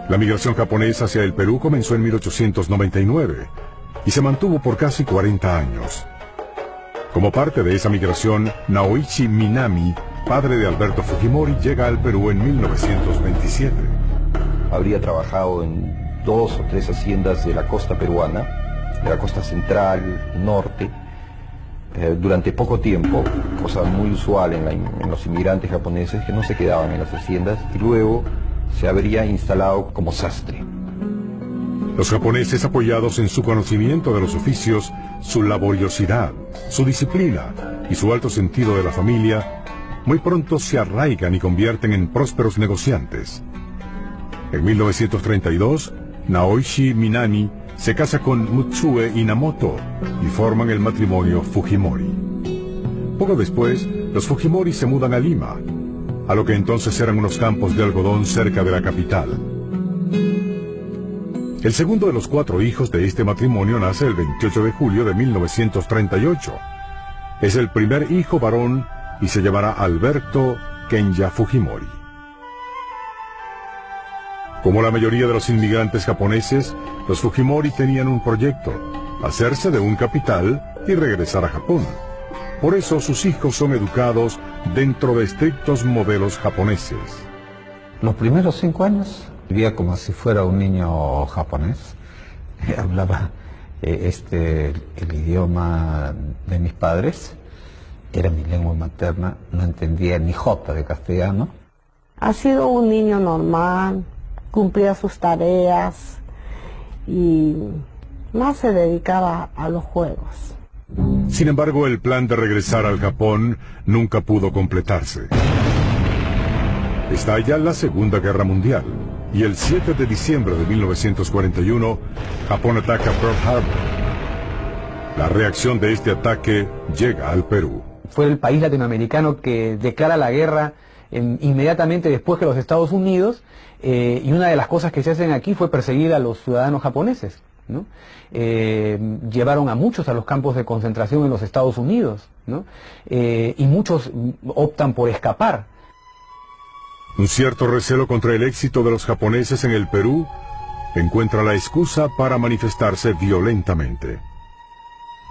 La migración japonesa hacia el Perú comenzó en 1899 y se mantuvo por casi 40 años. Como parte de esa migración, Naoichi Minami, padre de Alberto Fujimori, llega al Perú en 1927. Habría trabajado en 2 o 3 haciendas de la costa peruana, de la costa central, norte, durante poco tiempo, cosa muy usual en los inmigrantes japoneses que no se quedaban en las haciendas, y luego se habría instalado como sastre. Los japoneses, apoyados en su conocimiento de los oficios, su laboriosidad, su disciplina y su alto sentido de la familia, muy pronto se arraigan y convierten en prósperos negociantes. En 1932, Naoichi Minami se casa con Mutsue Inamoto y forman el matrimonio Fujimori. Poco después, los Fujimori se mudan a Lima, a lo que entonces eran unos campos de algodón cerca de la capital. El segundo de los 4 hijos de este matrimonio nace el 28 de julio de 1938. Es el primer hijo varón y se llamará Alberto Kenya Fujimori. Como la mayoría de los inmigrantes japoneses, los Fujimori tenían un proyecto: hacerse de un capital y regresar a Japón. Por eso sus hijos son educados dentro de estrictos modelos japoneses. Los primeros 5 años vivía como si fuera un niño japonés. Hablaba el idioma de mis padres, era mi lengua materna, no entendía ni jota de castellano. Ha sido un niño normal, cumplía sus tareas y más se dedicaba a los juegos. Sin embargo, el plan de regresar al Japón nunca pudo completarse. Estalla la Segunda Guerra Mundial y el 7 de diciembre de 1941, Japón ataca Pearl Harbor. La reacción de este ataque llega al Perú. Fue el país latinoamericano que declara la guerra inmediatamente después que los Estados Unidos, y una de las cosas que se hacen aquí fue perseguir a los ciudadanos japoneses, ¿no? Llevaron a muchos a los campos de concentración en los Estados Unidos, ¿no? Y muchos optan por escapar. Un cierto recelo contra el éxito de los japoneses en el Perú encuentra la excusa para manifestarse violentamente.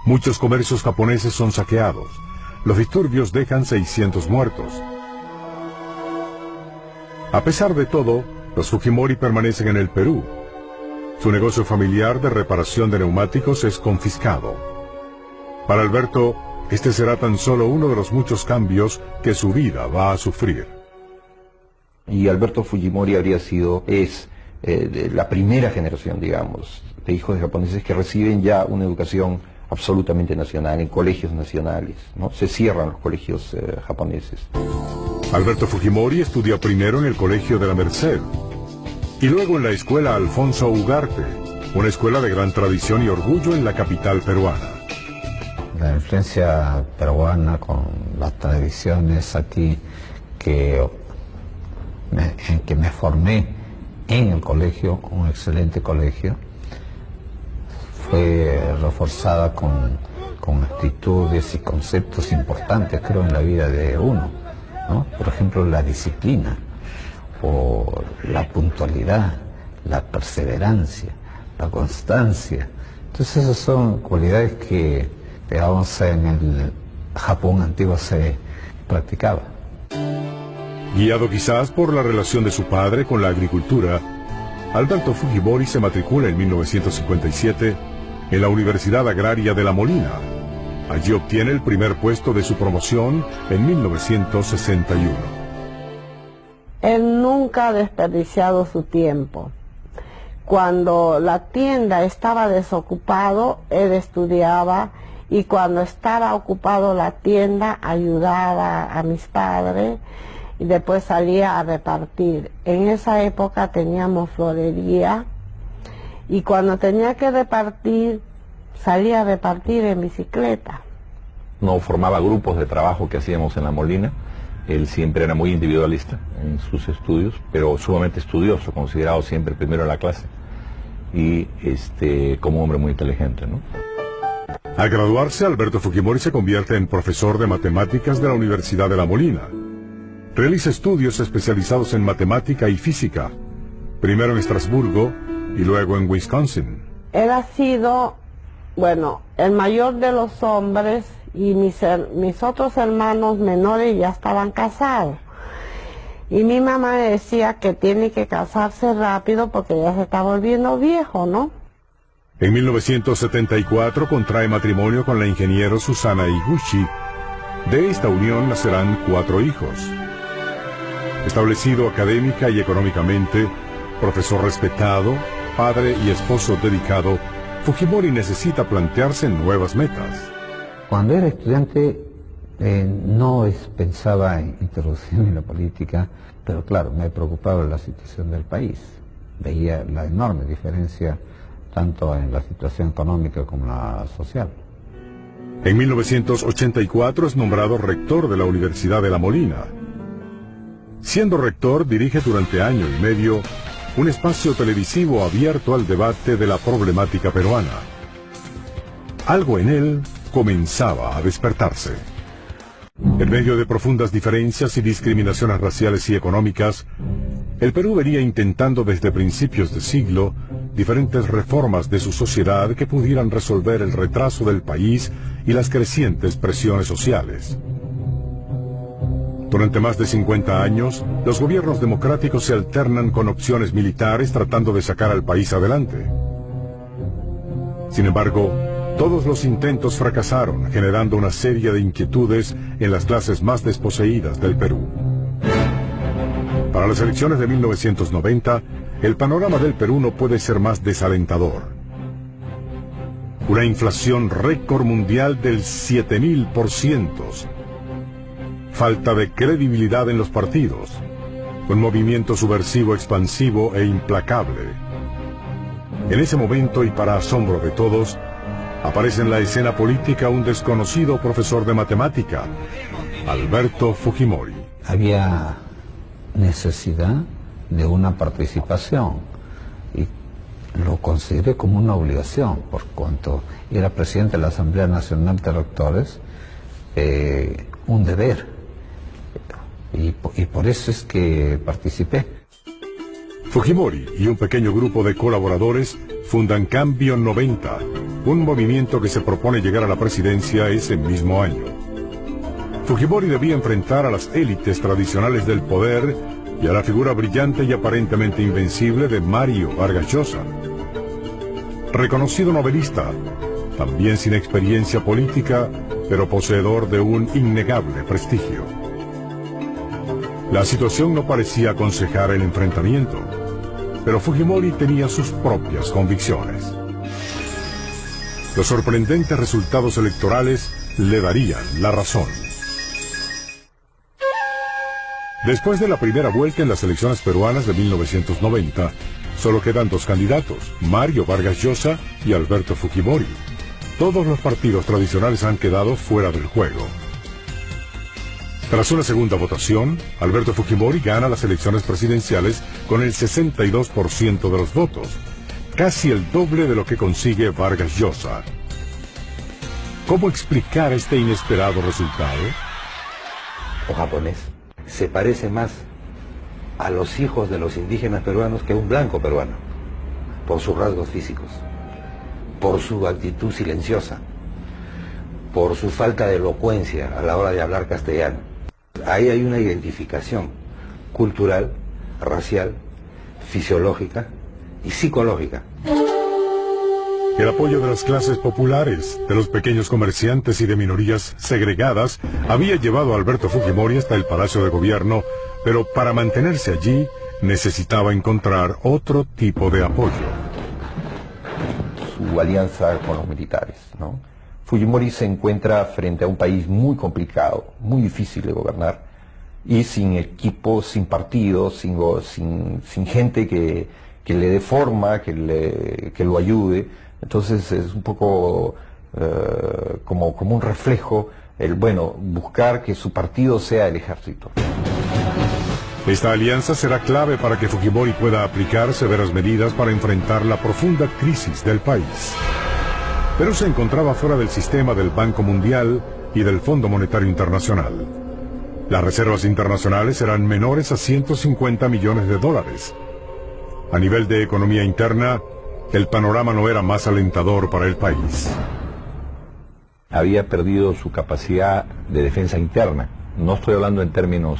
Muchos comercios japoneses son saqueados. Los disturbios dejan 600 muertos. A pesar de todo, los Fujimori permanecen en el Perú. Su negocio familiar de reparación de neumáticos es confiscado. Para Alberto, este será tan solo uno de los muchos cambios que su vida va a sufrir. Y Alberto Fujimori es de la primera generación, digamos, de hijos de japoneses que reciben ya una educación absolutamente nacional, en colegios nacionales, ¿no? Se cierran los colegios japoneses. Alberto Fujimori estudia primero en el Colegio de la Merced y luego en la Escuela Alfonso Ugarte, una escuela de gran tradición y orgullo en la capital peruana. La influencia peruana con las tradiciones aquí en que me formé en el colegio, un excelente colegio, fue reforzada con actitudes y conceptos importantes, creo, en la vida de uno, ¿no? Por ejemplo, la disciplina, o la puntualidad, la perseverancia, la constancia. Entonces esas son cualidades que, digamos, en el Japón antiguo se practicaba. Guiado quizás por la relación de su padre con la agricultura, Alberto Fujimori se matricula en 1957 en la Universidad Agraria de La Molina. Allí obtiene el primer puesto de su promoción en 1961. Él nunca ha desperdiciado su tiempo. Cuando la tienda estaba desocupado, él estudiaba, y cuando estaba ocupado la tienda, ayudaba a mis padres y después salía a repartir. En esa época teníamos florería y cuando tenía que repartir, salía a repartir en bicicleta. No formaba grupos de trabajo que hacíamos en La Molina. Él siempre era muy individualista en sus estudios, pero sumamente estudioso, considerado siempre el primero en la clase y como hombre muy inteligente, ¿no? Al graduarse, Alberto Fujimori se convierte en profesor de matemáticas de la Universidad de La Molina. Realiza estudios especializados en matemática y física, primero en Estrasburgo y luego en Wisconsin. Él ha sido, bueno, el mayor de los hombres y mis otros hermanos menores ya estaban casados. Y mi mamá decía que tiene que casarse rápido porque ya se está volviendo viejo, ¿no? En 1974 contrae matrimonio con la ingeniero Susana Higuchi. De esta unión nacerán 4 hijos. Establecido académica y económicamente, profesor respetado, padre y esposo dedicado, Fujimori necesita plantearse nuevas metas. Cuando era estudiante no pensaba en introducirme en la política, pero claro, me preocupaba la situación del país. Veía la enorme diferencia tanto en la situación económica como la social. En 1984 es nombrado rector de la Universidad de La Molina. Siendo rector, dirige durante año y medio un espacio televisivo abierto al debate de la problemática peruana. Algo en él comenzaba a despertarse. En medio de profundas diferencias y discriminaciones raciales y económicas, el Perú venía intentando desde principios de siglo diferentes reformas de su sociedad que pudieran resolver el retraso del país y las crecientes presiones sociales. Durante más de 50 años, los gobiernos democráticos se alternan con opciones militares tratando de sacar al país adelante. Sin embargo, todos los intentos fracasaron, generando una serie de inquietudes en las clases más desposeídas del Perú. Para las elecciones de 1990, el panorama del Perú no puede ser más desalentador. Una inflación récord mundial del 7000%. Falta de credibilidad en los partidos. Un movimiento subversivo, expansivo e implacable. En ese momento, y para asombro de todos, aparece en la escena política un desconocido profesor de matemática, Alberto Fujimori. Había necesidad de una participación y lo consideré como una obligación, por cuanto era presidente de la Asamblea Nacional de Rectores, un deber, y por eso es que participé. Fujimori y un pequeño grupo de colaboradores fundan Cambio 90, un movimiento que se propone llegar a la presidencia ese mismo año. Fujimori debía enfrentar a las élites tradicionales del poder y a la figura brillante y aparentemente invencible de Mario Vargas Llosa. Reconocido novelista, también sin experiencia política, pero poseedor de un innegable prestigio. La situación no parecía aconsejar el enfrentamiento, pero Fujimori tenía sus propias convicciones. Los sorprendentes resultados electorales le darían la razón. Después de la primera vuelta en las elecciones peruanas de 1990, solo quedan 2 candidatos, Mario Vargas Llosa y Alberto Fujimori. Todos los partidos tradicionales han quedado fuera del juego. Tras una segunda votación, Alberto Fujimori gana las elecciones presidenciales con el 62% de los votos, casi el doble de lo que consigue Vargas Llosa. ¿Cómo explicar este inesperado resultado? O japonés se parece más a los hijos de los indígenas peruanos que a un blanco peruano, por sus rasgos físicos, por su actitud silenciosa, por su falta de elocuencia a la hora de hablar castellano. Ahí hay una identificación cultural, racial, fisiológica y psicológica. El apoyo de las clases populares, de los pequeños comerciantes y de minorías segregadas había llevado a Alberto Fujimori hasta el Palacio de Gobierno, pero para mantenerse allí necesitaba encontrar otro tipo de apoyo. Su alianza con los militares, ¿no? Fujimori se encuentra frente a un país muy complicado, muy difícil de gobernar, y sin equipo, sin partido, sin gente que le dé forma, que lo ayude. Entonces es un poco como un reflejo, buscar que su partido sea el ejército. Esta alianza será clave para que Fujimori pueda aplicar severas medidas para enfrentar la profunda crisis del país. Perú se encontraba fuera del sistema del Banco Mundial y del Fondo Monetario Internacional. Las reservas internacionales eran menores a $150 millones. A nivel de economía interna, el panorama no era más alentador para el país. Había perdido su capacidad de defensa interna. No estoy hablando en términos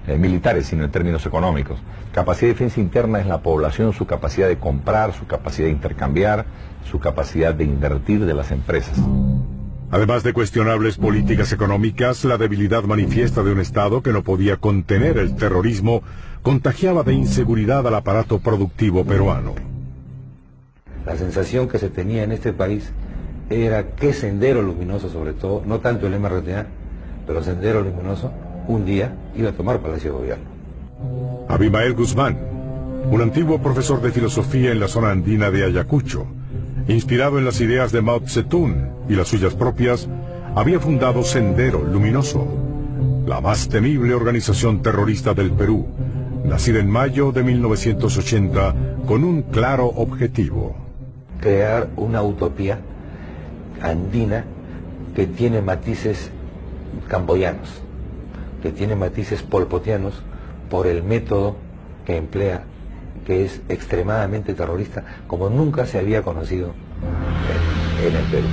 militares, sino en términos económicos. Capacidad de defensa interna es la población, su capacidad de comprar, su capacidad de intercambiar, su capacidad de invertir de las empresas. Además de cuestionables políticas económicas, la debilidad manifiesta de un Estado que no podía contener el terrorismo contagiaba de inseguridad al aparato productivo peruano. La sensación que se tenía en este país era que Sendero Luminoso, sobre todo, no tanto el MRTA, pero Sendero Luminoso, un día iba a tomar Palacio de Gobierno. Abimael Guzmán, un antiguo profesor de filosofía en la zona andina de Ayacucho, inspirado en las ideas de Mao Zedong y las suyas propias, había fundado Sendero Luminoso, la más temible organización terrorista del Perú, nacida en mayo de 1980 con un claro objetivo: crear una utopía andina que tiene matices camboyanos, que tiene matices polpotianos por el método que emplea, que es extremadamente terrorista, como nunca se había conocido en el Perú.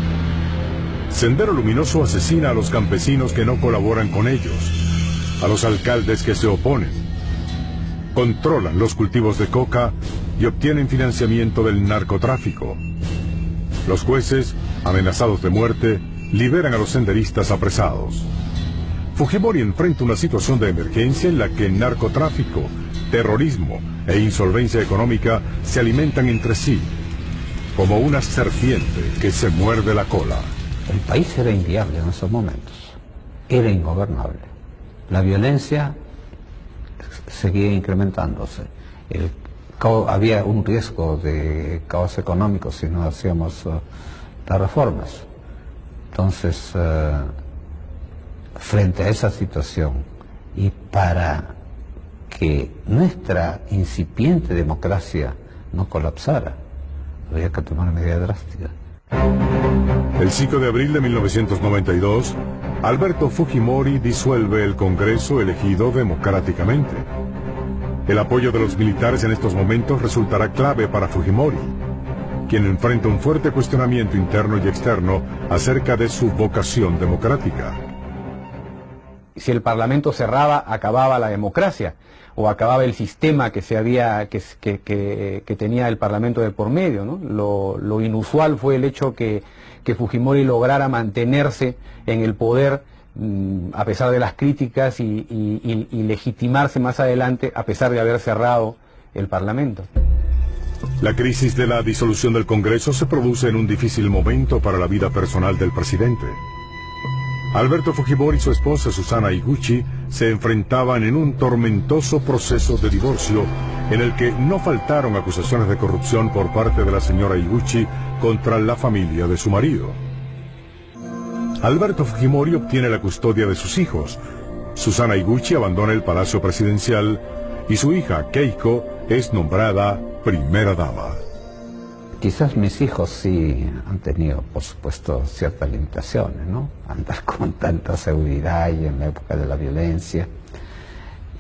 Sendero Luminoso asesina a los campesinos que no colaboran con ellos, a los alcaldes que se oponen, controlan los cultivos de coca y obtienen financiamiento del narcotráfico. Los jueces, amenazados de muerte, liberan a los senderistas apresados. Fujimori enfrenta una situación de emergencia en la que el narcotráfico, terrorismo e insolvencia económica se alimentan entre sí, como una serpiente que se muerde la cola. El país era inviable en esos momentos, era ingobernable. La violencia seguía incrementándose. Había un riesgo de caos económico si no hacíamos las reformas. Entonces, frente a esa situación y para que nuestra incipiente democracia no colapsara, había que tomar medidas drásticas. El 5 de abril de 1992, Alberto Fujimori disuelve el Congreso elegido democráticamente. El apoyo de los militares en estos momentos resultará clave para Fujimori, quien enfrenta un fuerte cuestionamiento interno y externo acerca de su vocación democrática. Si el Parlamento cerraba, acababa la democracia, o acababa el sistema que tenía el Parlamento de por medio, ¿no? Lo inusual fue el hecho que Fujimori lograra mantenerse en el poder a pesar de las críticas y legitimarse más adelante a pesar de haber cerrado el Parlamento. La crisis de la disolución del Congreso se produce en un difícil momento para la vida personal del presidente. Alberto Fujimori y su esposa Susana Higuchi se enfrentaban en un tormentoso proceso de divorcio en el que no faltaron acusaciones de corrupción por parte de la señora Higuchi contra la familia de su marido. Alberto Fujimori obtiene la custodia de sus hijos. Susana Higuchi abandona el palacio presidencial y su hija Keiko es nombrada primera dama. Quizás mis hijos sí han tenido, por supuesto, ciertas limitaciones, ¿no? Andar con tanta seguridad y en la época de la violencia.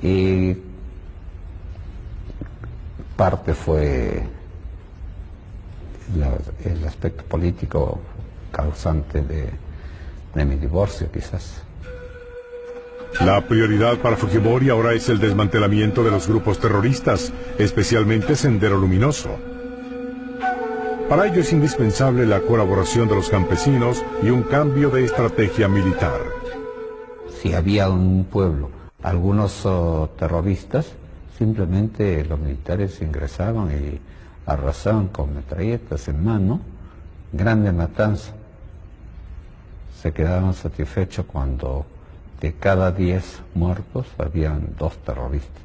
Y parte fue el aspecto político causante de mi divorcio, quizás. La prioridad para Fujimori ahora es el desmantelamiento de los grupos terroristas, especialmente Sendero Luminoso. Para ello es indispensable la colaboración de los campesinos y un cambio de estrategia militar. Si había en un pueblo algunos terroristas, simplemente los militares ingresaban y arrasaban con metralletas en mano, grande matanza. Se quedaban satisfechos cuando de cada 10 muertos habían 2 terroristas.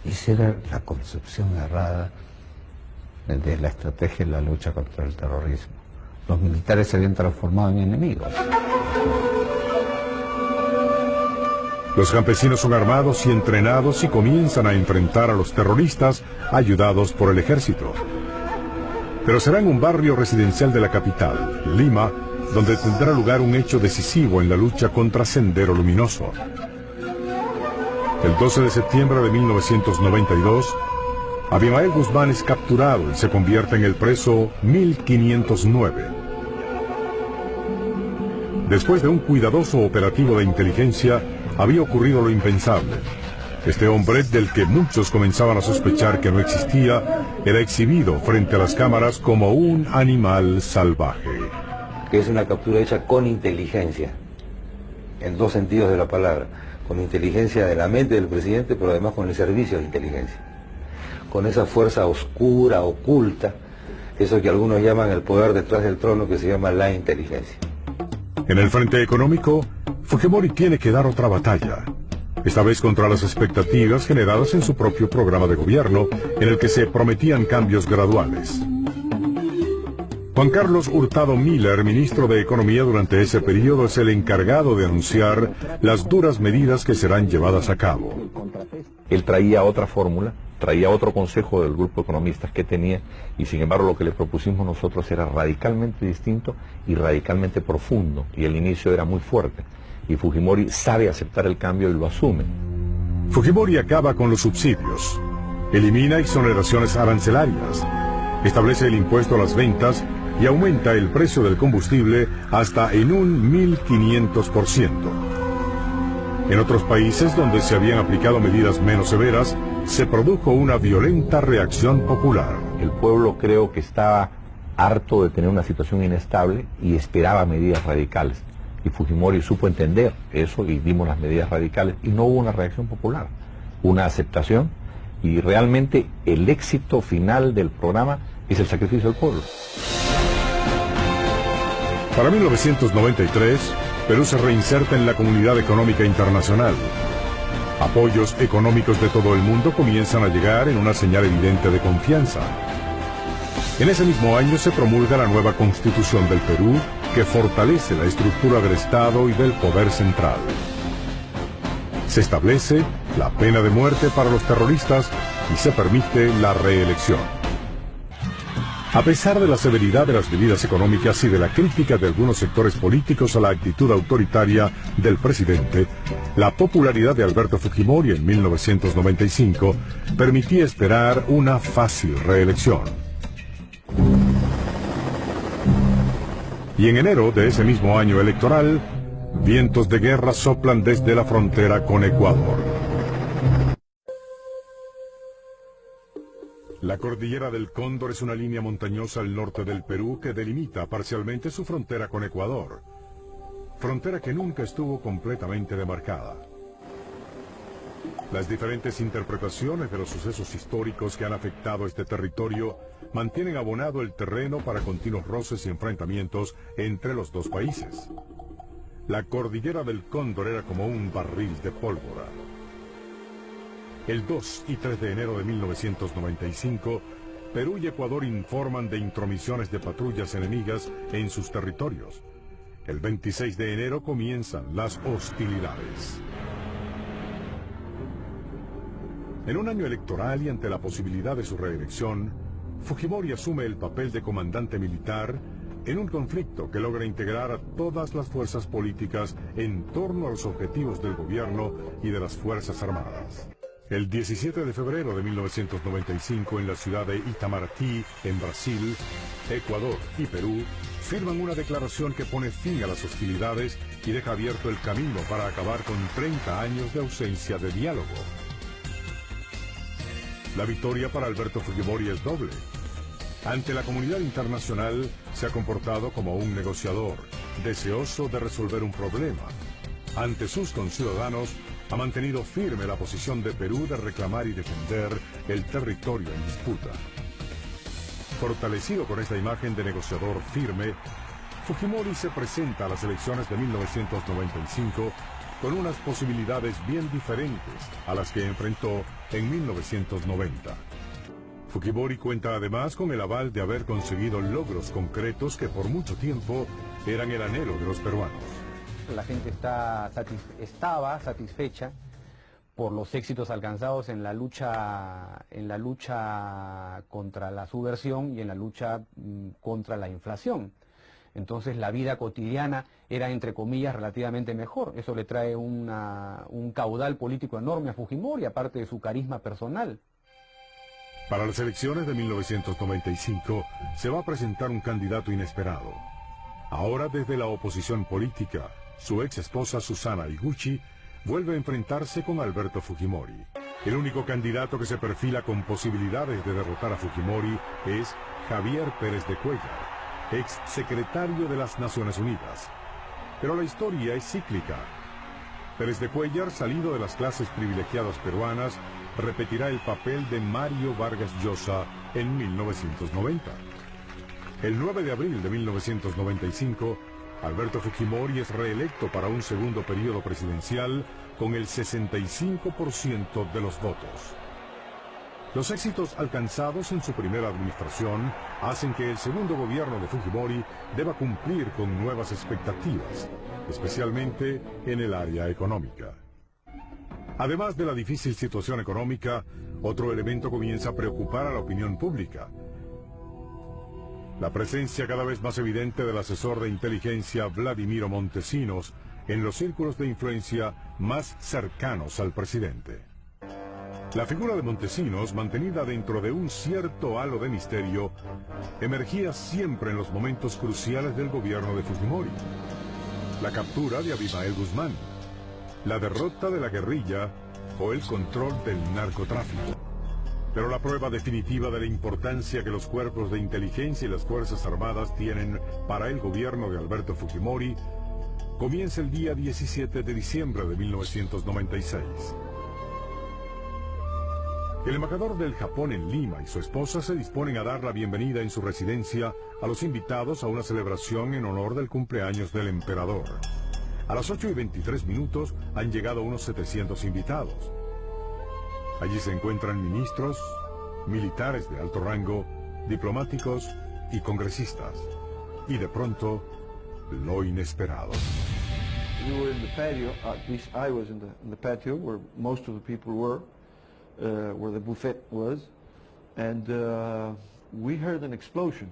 Esa era la concepción errada de la estrategia de la lucha contra el terrorismo. Los militares se habían transformado en enemigos. Los campesinos son armados y entrenados y comienzan a enfrentar a los terroristas ayudados por el ejército. Pero será en un barrio residencial de la capital, Lima, donde tendrá lugar un hecho decisivo en la lucha contra Sendero Luminoso. El 12 de septiembre de 1992, Abimael Guzmán es capturado y se convierte en el preso 1509. Después de un cuidadoso operativo de inteligencia, había ocurrido lo impensable. Este hombre, del que muchos comenzaban a sospechar que no existía, era exhibido frente a las cámaras como un animal salvaje. Que es una captura hecha con inteligencia, en dos sentidos de la palabra, con inteligencia de la mente del presidente, pero además con el servicio de inteligencia, con esa fuerza oscura, oculta, eso que algunos llaman el poder detrás del trono, que se llama la inteligencia. En el frente económico, Fujimori tiene que dar otra batalla, esta vez contra las expectativas generadas en su propio programa de gobierno, en el que se prometían cambios graduales. Juan Carlos Hurtado Miller, ministro de Economía durante ese periodo, es el encargado de anunciar las duras medidas que serán llevadas a cabo. Él traía otra fórmula, traía otro consejo del grupo de economistas que tenía, y sin embargo lo que le propusimos nosotros era radicalmente distinto y radicalmente profundo, y el inicio era muy fuerte, y Fujimori sabe aceptar el cambio y lo asume. Fujimori acaba con los subsidios, elimina exoneraciones arancelarias, establece el impuesto a las ventas y aumenta el precio del combustible hasta en un 1500%. En otros países donde se habían aplicado medidas menos severas, se produjo una violenta reacción popular. El pueblo creo que estaba harto de tener una situación inestable y esperaba medidas radicales. Y Fujimori supo entender eso y dimos las medidas radicales y no hubo una reacción popular, una aceptación, y realmente el éxito final del programa es el sacrificio del pueblo. Para 1993, Perú se reinserta en la comunidad económica internacional. Apoyos económicos de todo el mundo comienzan a llegar en una señal evidente de confianza. En ese mismo año se promulga la nueva Constitución del Perú, que fortalece la estructura del Estado y del poder central. Se establece la pena de muerte para los terroristas y se permite la reelección. A pesar de la severidad de las medidas económicas y de la crítica de algunos sectores políticos a la actitud autoritaria del presidente, la popularidad de Alberto Fujimori en 1995 permitía esperar una fácil reelección. Y en enero de ese mismo año electoral, vientos de guerra soplan desde la frontera con Ecuador. La cordillera del Cóndor es una línea montañosa al norte del Perú que delimita parcialmente su frontera con Ecuador, frontera que nunca estuvo completamente demarcada. Las diferentes interpretaciones de los sucesos históricos que han afectado este territorio mantienen abonado el terreno para continuos roces y enfrentamientos entre los dos países. La cordillera del Cóndor era como un barril de pólvora. El 2 y 3 de enero de 1995, Perú y Ecuador informan de intromisiones de patrullas enemigas en sus territorios. El 26 de enero comienzan las hostilidades. En un año electoral y ante la posibilidad de su reelección, Fujimori asume el papel de comandante militar en un conflicto que logra integrar a todas las fuerzas políticas en torno a los objetivos del gobierno y de las Fuerzas Armadas. El 17 de febrero de 1995, en la ciudad de Itamaraty, en Brasil, Ecuador y Perú, firman una declaración que pone fin a las hostilidades y deja abierto el camino para acabar con 30 años de ausencia de diálogo. La victoria para Alberto Fujimori es doble. Ante la comunidad internacional, se ha comportado como un negociador, deseoso de resolver un problema. Ante sus conciudadanos, ha mantenido firme la posición de Perú de reclamar y defender el territorio en disputa. Fortalecido con esta imagen de negociador firme, Fujimori se presenta a las elecciones de 1995 con unas posibilidades bien diferentes a las que enfrentó en 1990. Fujimori cuenta además con el aval de haber conseguido logros concretos que por mucho tiempo eran el anhelo de los peruanos. La gente estaba satisfecha por los éxitos alcanzados en la lucha contra la subversión y en la lucha contra la inflación. Entonces la vida cotidiana era, entre comillas, relativamente mejor. Eso le trae un caudal político enorme a Fujimori, aparte de su carisma personal. Para las elecciones de 1995 se va a presentar un candidato inesperado. Ahora desde la oposición política, su ex esposa Susana Higuchi vuelve a enfrentarse con Alberto Fujimori. El único candidato que se perfila con posibilidades de derrotar a Fujimori es Javier Pérez de Cuéllar, ex secretario de las Naciones Unidas. Pero la historia es cíclica. Pérez de Cuéllar, salido de las clases privilegiadas peruanas, repetirá el papel de Mario Vargas Llosa en 1990. El 9 de abril de 1995, Alberto Fujimori es reelecto para un segundo periodo presidencial con el 65% de los votos. Los éxitos alcanzados en su primera administración hacen que el segundo gobierno de Fujimori deba cumplir con nuevas expectativas, especialmente en el área económica. Además de la difícil situación económica, otro elemento comienza a preocupar a la opinión pública: la presencia cada vez más evidente del asesor de inteligencia Vladimiro Montesinos en los círculos de influencia más cercanos al presidente. La figura de Montesinos, mantenida dentro de un cierto halo de misterio, emergía siempre en los momentos cruciales del gobierno de Fujimori: la captura de Abimael Guzmán, la derrota de la guerrilla o el control del narcotráfico. Pero la prueba definitiva de la importancia que los cuerpos de inteligencia y las Fuerzas Armadas tienen para el gobierno de Alberto Fujimori comienza el día 17 de diciembre de 1996. El embajador del Japón en Lima y su esposa se disponen a dar la bienvenida en su residencia a los invitados a una celebración en honor del cumpleaños del emperador. A las 8:23 han llegado unos 700 invitados. Allí se encuentran ministros, militares de alto rango, diplomáticos y congresistas. Y de pronto, lo inesperado. We were in the patio, at least I was in the patio where most of the people were, where the buffet was, and we heard an explosion.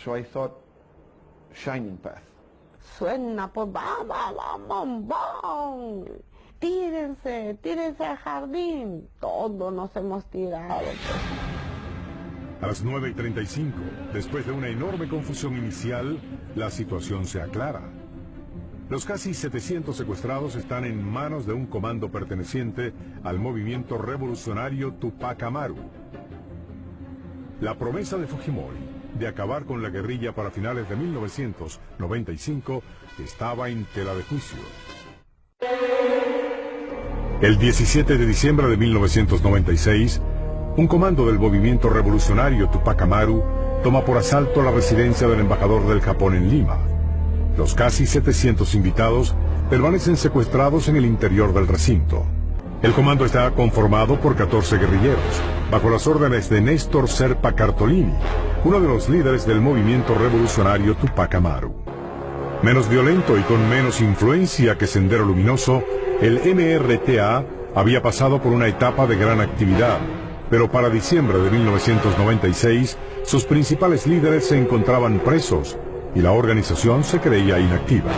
So I thought, Shining Path. Suena pues bam, bam, bam, bam, bam. Tírense, tírense al jardín. Todos nos hemos tirado. A las 9:35, después de una enorme confusión inicial, la situación se aclara. Los casi 700 secuestrados están en manos de un comando perteneciente al movimiento revolucionario Tupac Amaru. La promesa de Fujimori de acabar con la guerrilla para finales de 1995 estaba en tela de juicio. El 17 de diciembre de 1996, un comando del movimiento revolucionario Tupac Amaru toma por asalto la residencia del embajador del Japón en Lima. Los casi 700 invitados permanecen secuestrados en el interior del recinto. El comando está conformado por 14 guerrilleros, bajo las órdenes de Néstor Serpa Cartolini, uno de los líderes del movimiento revolucionario Tupac Amaru. Menos violento y con menos influencia que Sendero Luminoso, el MRTA había pasado por una etapa de gran actividad, pero para diciembre de 1996, sus principales líderes se encontraban presos y la organización se creía inactiva.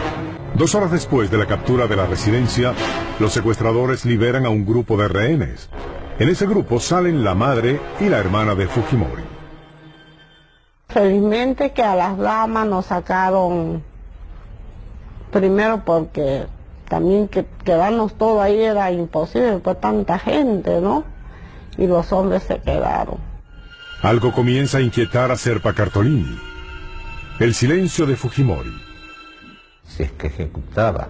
2 horas después de la captura de la residencia, los secuestradores liberan a un grupo de rehenes. En ese grupo salen la madre y la hermana de Fujimori. Felizmente que a las damas nos sacaron, primero porque también quedarnos todos ahí era imposible por tanta gente, ¿no? Y los hombres se quedaron. Algo comienza a inquietar a Serpa Cartolini: el silencio de Fujimori. Si es que ejecutaba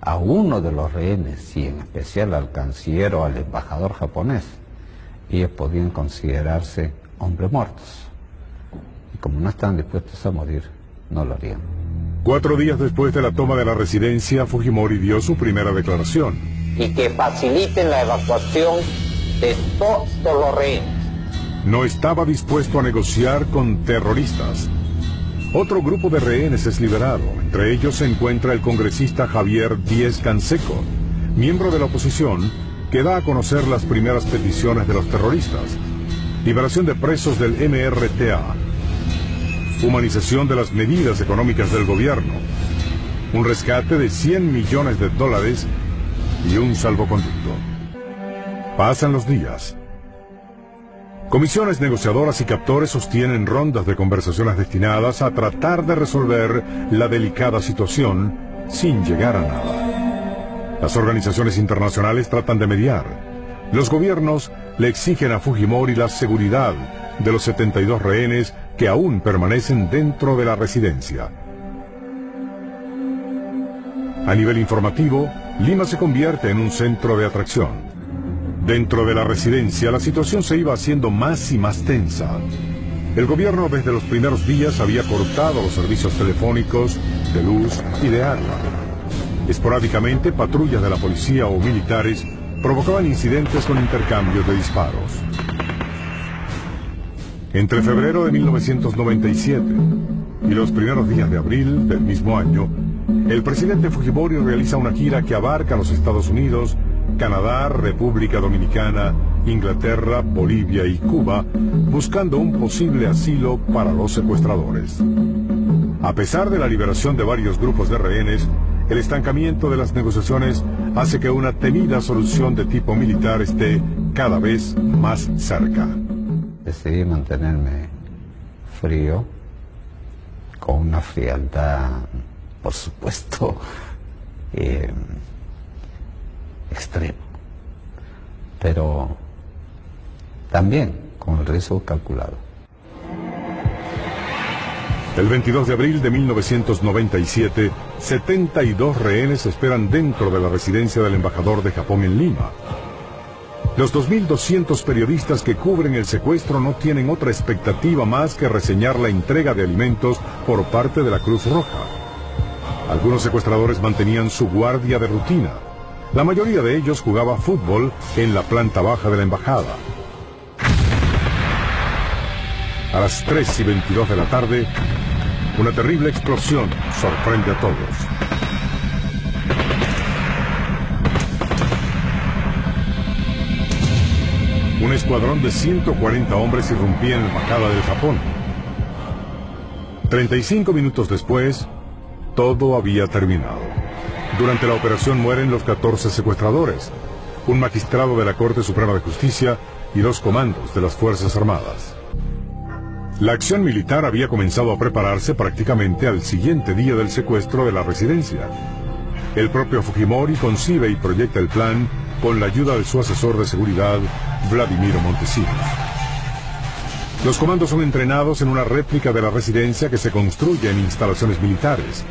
a uno de los rehenes, y en especial al canciller o al embajador japonés, ellos podían considerarse hombres muertos. Y como no estaban dispuestos a morir, no lo harían. 4 días después de la toma de la residencia, Fujimori dio su primera declaración. Y que faciliten la evacuación de todos los rehenes. No estaba dispuesto a negociar con terroristas. Otro grupo de rehenes es liberado. Entre ellos se encuentra el congresista Javier Díez Canseco, miembro de la oposición, que da a conocer las primeras peticiones de los terroristas: liberación de presos del MRTA, humanización de las medidas económicas del gobierno, un rescate de $100 millones y un salvoconducto. Pasan los días. Comisiones negociadoras y captores sostienen rondas de conversaciones destinadas a tratar de resolver la delicada situación sin llegar a nada. Las organizaciones internacionales tratan de mediar. Los gobiernos le exigen a Fujimori la seguridad de los 72 rehenes que aún permanecen dentro de la residencia. A nivel informativo, Lima se convierte en un centro de atracción. Dentro de la residencia, la situación se iba haciendo más y más tensa. El gobierno desde los primeros días había cortado los servicios telefónicos, de luz y de agua. Esporádicamente, patrullas de la policía o militares provocaban incidentes con intercambios de disparos. Entre febrero de 1997 y los primeros días de abril del mismo año, el presidente Fujimori realiza una gira que abarca los Estados Unidos, Canadá, República Dominicana, Inglaterra, Bolivia y Cuba, buscando un posible asilo para los secuestradores. A pesar de la liberación de varios grupos de rehenes, el estancamiento de las negociaciones hace que una temida solución de tipo militar esté cada vez más cerca. Decidí mantenerme frío, con una frialdad, por supuesto, extremo, pero también con el riesgo calculado. El 22 de abril de 1997, 72 rehenes esperan dentro de la residencia del embajador de Japón en Lima. Los 2.200 periodistas que cubren el secuestro no tienen otra expectativa más que reseñar la entrega de alimentos por parte de la Cruz Roja. Algunos secuestradores mantenían su guardia de rutina. La mayoría de ellos jugaba fútbol en la planta baja de la embajada. A las 3:22 de la tarde, una terrible explosión sorprende a todos. Un escuadrón de 140 hombres irrumpía en la embajada del Japón. 35 minutos después, todo había terminado. Durante la operación mueren los 14 secuestradores, un magistrado de la Corte Suprema de Justicia y 2 comandos de las Fuerzas Armadas. La acción militar había comenzado a prepararse prácticamente al siguiente día del secuestro de la residencia. El propio Fujimori concibe y proyecta el plan con la ayuda de su asesor de seguridad, Vladimiro Montesinos. Los comandos son entrenados en una réplica de la residencia que se construye en instalaciones militares.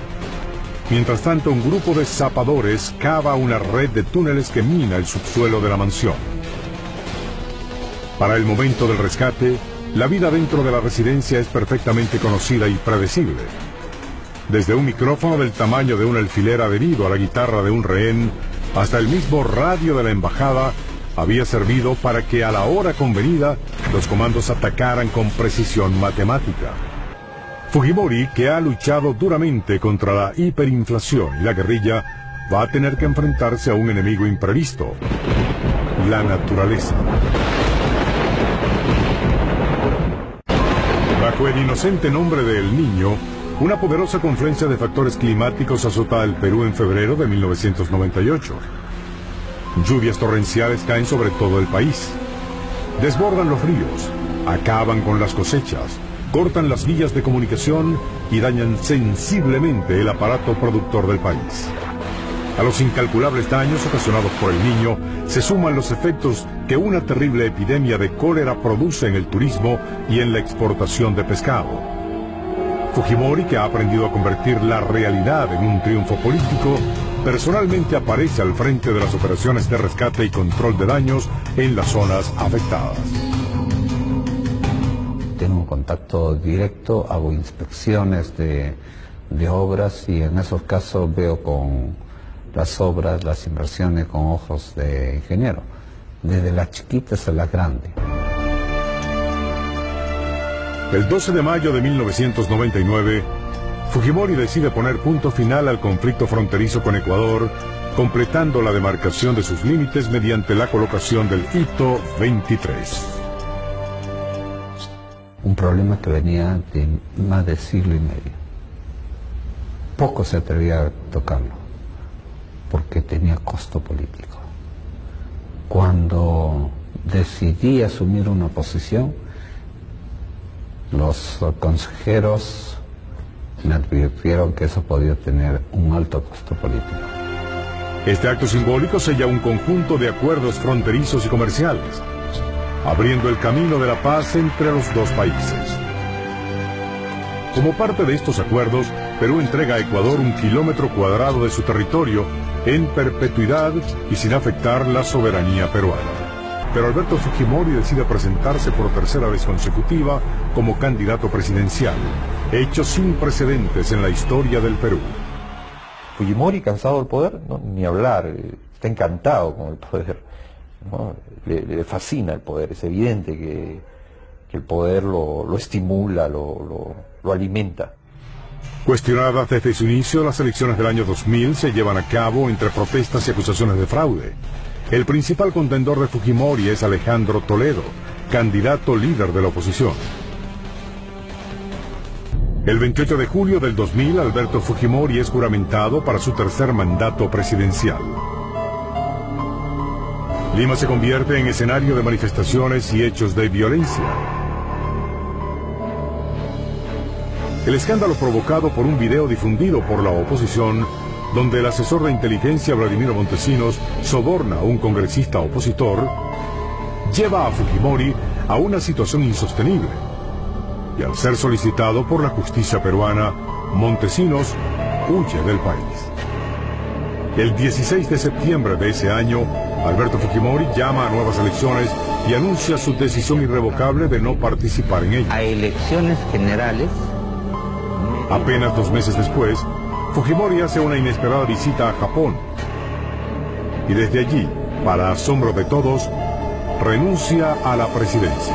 Mientras tanto, un grupo de zapadores cava una red de túneles que mina el subsuelo de la mansión. Para el momento del rescate, la vida dentro de la residencia es perfectamente conocida y predecible. Desde un micrófono del tamaño de un alfiler adherido a la guitarra de un rehén, hasta el mismo radio de la embajada, había servido para que a la hora convenida los comandos atacaran con precisión matemática. Fujimori, que ha luchado duramente contra la hiperinflación y la guerrilla, va a tener que enfrentarse a un enemigo imprevisto: la naturaleza. Bajo el inocente nombre de El Niño, una poderosa confluencia de factores climáticos azota al Perú en febrero de 1998. Lluvias torrenciales caen sobre todo el país. Desbordan los ríos, acaban con las cosechas, cortan las vías de comunicación y dañan sensiblemente el aparato productor del país. A los incalculables daños ocasionados por El Niño se suman los efectos que una terrible epidemia de cólera produce en el turismo y en la exportación de pescado. Fujimori, que ha aprendido a convertir la realidad en un triunfo político, personalmente aparece al frente de las operaciones de rescate y control de daños en las zonas afectadas. Tengo un contacto directo, hago inspecciones de obras y en esos casos veo con las obras, las inversiones con ojos de ingeniero, desde las chiquitas a las grandes. El 12 de mayo de 1999, Fujimori decide poner punto final al conflicto fronterizo con Ecuador, completando la demarcación de sus límites mediante la colocación del hito 23. un problema que venía de más de siglo y medio. Poco se atrevía a tocarlo, porque tenía costo político. Cuando decidí asumir una posición, los consejeros me advirtieron que eso podía tener un alto costo político. Este acto simbólico sella un conjunto de acuerdos fronterizos y comerciales, abriendo el camino de la paz entre los dos países. Como parte de estos acuerdos, Perú entrega a Ecuador 1 kilómetro cuadrado de su territorio en perpetuidad y sin afectar la soberanía peruana. Pero Alberto Fujimori decide presentarse por tercera vez consecutiva como candidato presidencial, hecho sin precedentes en la historia del Perú. Fujimori, cansado del poder, no, ni hablar, está encantado con el poder, ¿no? Le fascina el poder, es evidente que el poder lo estimula, lo alimenta. Cuestionadas desde su inicio, las elecciones del año 2000 se llevan a cabo entre protestas y acusaciones de fraude. El principal contendor de Fujimori es Alejandro Toledo, candidato líder de la oposición. El 28 de julio del 2000, Alberto Fujimori es juramentado para su tercer mandato presidencial. Lima se convierte en escenario de manifestaciones y hechos de violencia. El escándalo provocado por un video difundido por la oposición, donde el asesor de inteligencia Vladimiro Montesinos soborna a un congresista opositor, lleva a Fujimori a una situación insostenible. Y al ser solicitado por la justicia peruana, Montesinos huye del país. El 16 de septiembre de ese año, Alberto Fujimori llama a nuevas elecciones y anuncia su decisión irrevocable de no participar en ellas. A elecciones generales. Apenas 2 meses después, Fujimori hace una inesperada visita a Japón. Y desde allí, para asombro de todos, renuncia a la presidencia.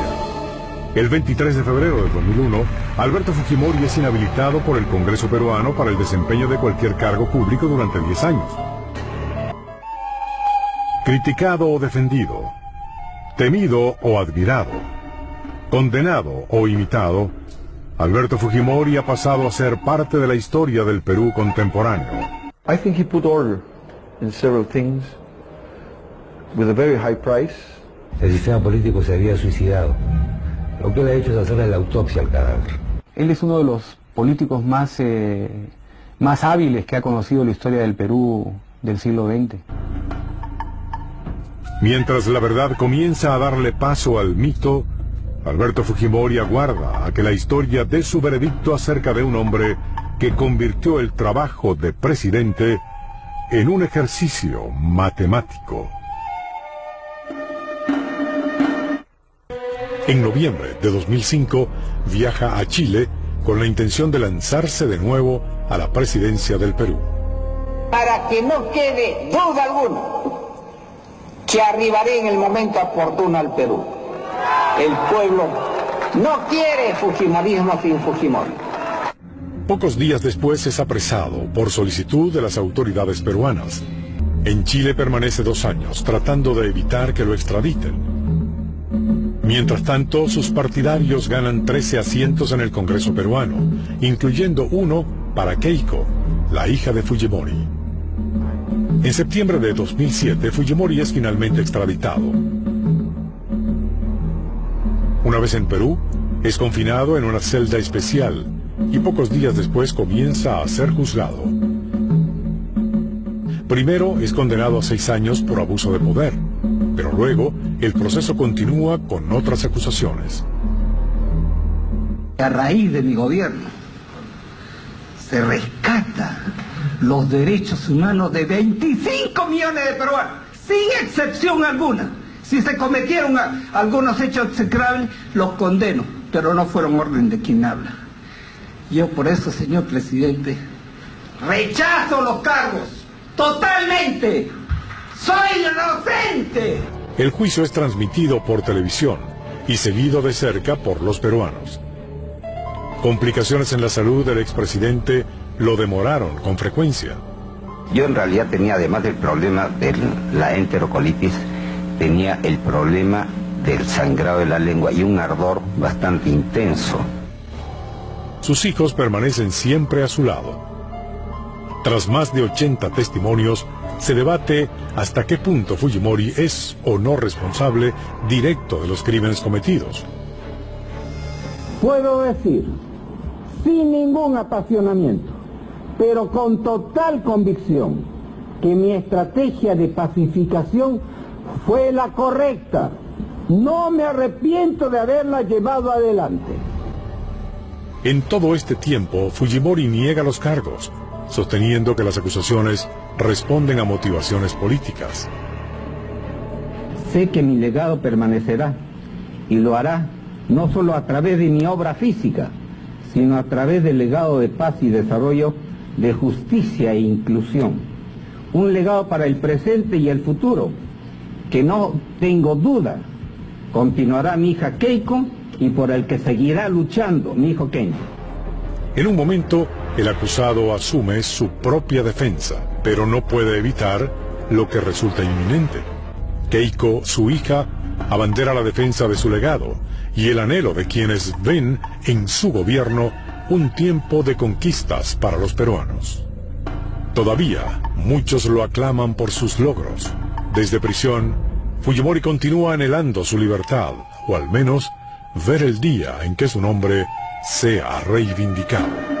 El 23 de febrero de 2001, Alberto Fujimori es inhabilitado por el Congreso peruano para el desempeño de cualquier cargo público durante 10 años. Criticado o defendido, temido o admirado, condenado o imitado, Alberto Fujimori ha pasado a ser parte de la historia del Perú contemporáneo. I think he put order in several things with a very high price. El sistema político se había suicidado. Lo que él ha hecho es hacerle la autopsia al cadáver. Él es uno de los políticos más hábiles que ha conocido la historia del Perú del siglo XX. Mientras la verdad comienza a darle paso al mito, Alberto Fujimori aguarda a que la historia dé su veredicto acerca de un hombre que convirtió el trabajo de presidente en un ejercicio matemático. En noviembre de 2005 viaja a Chile con la intención de lanzarse de nuevo a la presidencia del Perú. Para que no quede duda alguna que arribaré en el momento oportuno al Perú. El pueblo no quiere fujimorismo sin Fujimori. Pocos días después es apresado por solicitud de las autoridades peruanas. En Chile permanece 2 años tratando de evitar que lo extraditen. Mientras tanto, sus partidarios ganan 13 asientos en el Congreso peruano, incluyendo uno para Keiko, la hija de Fujimori. En septiembre de 2007, Fujimori es finalmente extraditado. Una vez en Perú, es confinado en una celda especial y pocos días después comienza a ser juzgado. Primero es condenado a 6 años por abuso de poder, pero luego el proceso continúa con otras acusaciones. A raíz de mi gobierno se rescata los derechos humanos de 25 millones de peruanos, sin excepción alguna. Si se cometieron algunos hechos execrables, los condeno, pero no fueron orden de quien habla. Yo por eso, señor presidente, rechazo los cargos, totalmente. ¡Soy inocente! El juicio es transmitido por televisión y seguido de cerca por los peruanos. Complicaciones en la salud del expresidente lo demoraron con frecuencia. Yo en realidad tenía, además del problema de la enterocolitis, tenía el problema del sangrado de la lengua y un ardor bastante intenso. Sus hijos permanecen siempre a su lado. Tras más de 80 testimonios, se debate hasta qué punto Fujimori es o no responsable directo de los crímenes cometidos. Puedo decir, sin ningún apasionamiento, pero con total convicción, que mi estrategia de pacificación fue la correcta. No me arrepiento de haberla llevado adelante. En todo este tiempo, Fujimori niega los cargos, sosteniendo que las acusaciones responden a motivaciones políticas. Sé que mi legado permanecerá, y lo hará no solo a través de mi obra física, sino a través del legado de paz y desarrollo, de justicia e inclusión. Un legado para el presente y el futuro, que no tengo duda, continuará mi hija Keiko y por el que seguirá luchando mi hijo Kenji. En un momento, el acusado asume su propia defensa, pero no puede evitar lo que resulta inminente. Keiko, su hija, abandera la defensa de su legado y el anhelo de quienes ven en su gobierno un tiempo de conquistas para los peruanos. Todavía, muchos lo aclaman por sus logros. Desde prisión, Fujimori continúa anhelando su libertad, o al menos ver el día en que su nombre sea reivindicado.